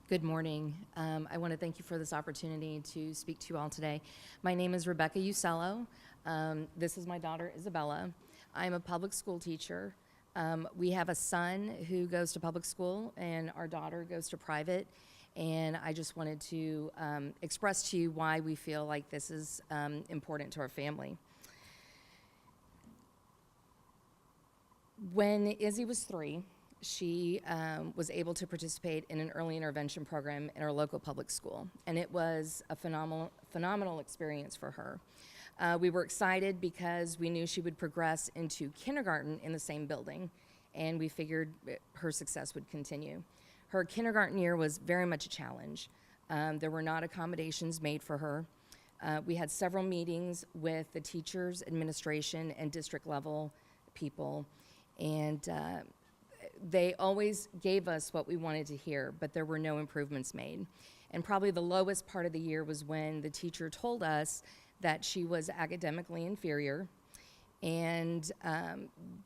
Good morning. I want to thank you for this opportunity to speak to you all today. My name is Rebecca Uccello. This is my daughter, Isabella. I'm a public school teacher. We have a son who goes to public school, and our daughter goes to private. And I just wanted to express to you why we feel like this is important to our family. When Izzy was 3, she was able to participate in an early intervention program in our local public school, and it was a phenomenal experience for her. We were excited because we knew she would progress into kindergarten in the same building, and we figured her success would continue. Her kindergarten year was very much a challenge. There were not accommodations made for her. We had several meetings with the teachers, administration, and district level people, and they always gave us what we wanted to hear, but there were no improvements made. And probably the lowest part of the year was when the teacher told us that she was academically inferior, and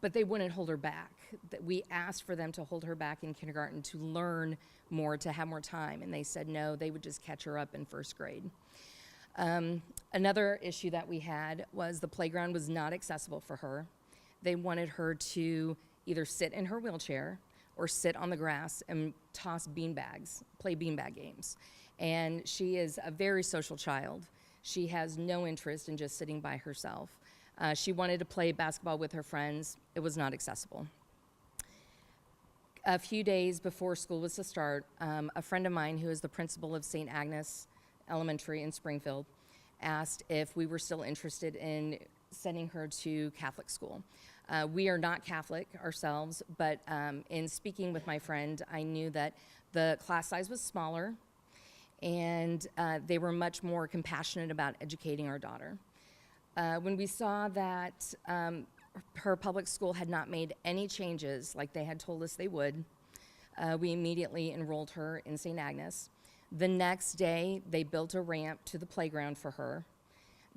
but they wouldn't hold her back. That we asked for them to hold her back in kindergarten to learn more, to have more time, and they said no, they would just catch her up in first grade. Another issue that we had was the playground was not accessible for her. They wanted her to either sit in her wheelchair or sit on the grass and toss beanbags, play beanbag games. And she is a very social child. She has no interest in just sitting by herself. She wanted to play basketball with her friends. It was not accessible. A few days before school was to start, a friend of mine who is the principal of St. Agnes Elementary in Springfield asked if we were still interested in sending her to Catholic school. We are not Catholic ourselves, but in speaking with my friend, I knew that the class size was smaller, and they were much more compassionate about educating our daughter. When we saw that her public school had not made any changes like they had told us they would, we immediately enrolled her in St. Agnes. The next day, they built a ramp to the playground for her.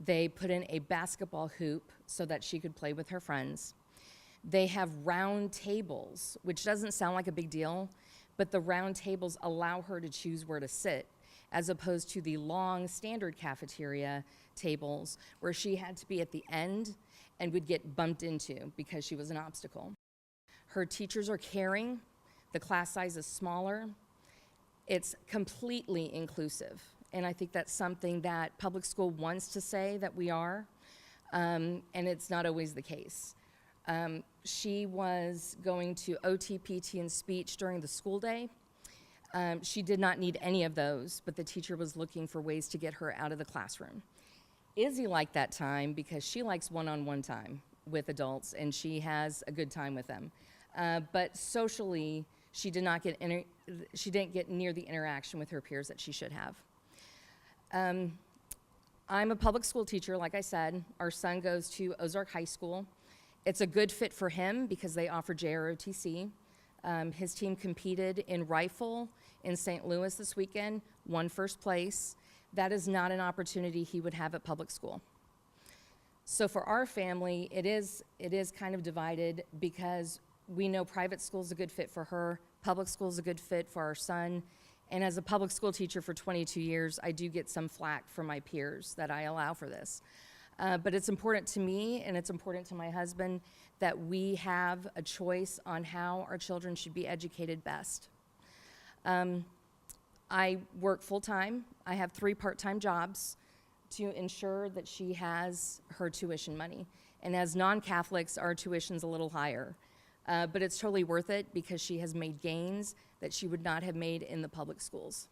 They put in a basketball hoop so that she could play with her friends. They have round tables, which doesn't sound like a big deal, but the round tables allow her to choose where to sit, as opposed to the long standard cafeteria tables where she had to be at the end and would get bumped into because she was an obstacle. Her teachers are caring. The class size is smaller. It's completely inclusive. And I think that's something that public school wants to say that we are, and it's not always the case. She was going to OT, PT, and speech during the school day. She did not need any of those, but the teacher was looking for ways to get her out of the classroom. Izzy liked that time because she likes one-on-one time with adults, and she has a good time with them. But socially, she didn't get near the interaction with her peers that she should have. I'm a public school teacher, like I said. Our son goes to Ozark High School. It's a good fit for him because they offer JROTC. His team competed in rifle in St. Louis this weekend, won first place. That is not an opportunity he would have at public school. So for our family, it is kind of divided because we know private school is a good fit for her, public school is a good fit for our son, and as a public school teacher for 22 years, I do get some flack from my peers that I allow for this. But it's important to me, and it's important to my husband, that we have a choice on how our children should be educated best. I work full-time. I have 3 part-time jobs to ensure that she has her tuition money. And as non-Catholics, our tuition's a little higher. But it's totally worth it because she has made gains that she would not have made in the public schools.